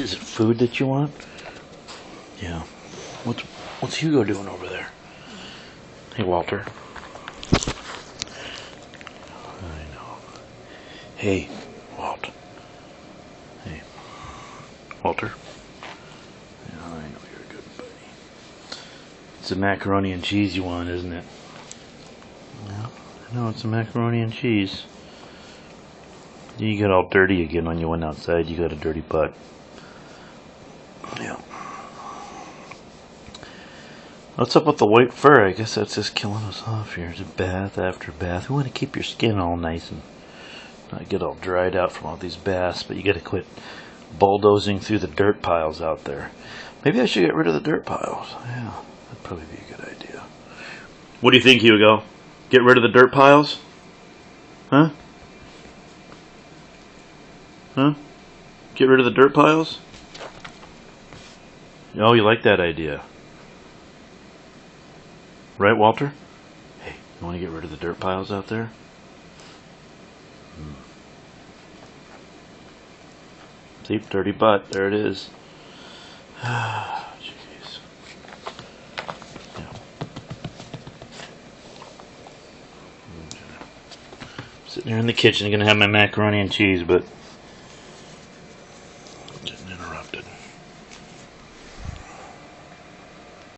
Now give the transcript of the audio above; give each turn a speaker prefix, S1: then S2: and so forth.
S1: Is it food that you want? Yeah. What's Hugo doing over there? Hey, Walter. I know. Hey, Walt. Hey, Walter. Yeah, I know you're a good buddy. It's the macaroni and cheese you want, isn't it? Yeah, I know it's the macaroni and cheese. You got all dirty again when you went outside. You got a dirty butt. Yeah. What's up with the white fur? I guess that's just killing us off here. It's a bath after bath. We want to keep your skin all nice and not get all dried out from all these baths, but you got to quit bulldozing through the dirt piles out there. Maybe I should get rid of the dirt piles. Yeah, that'd probably be a good idea. What do you think, Hugo? Get rid of the dirt piles? Huh? Huh? Get rid of the dirt piles? Oh, you like that idea. Right, Walter? Hey, you want to get rid of the dirt piles out there? See, dirty butt. There it is. Jeez. Yeah. Sitting here in the kitchen, gonna have my macaroni and cheese, but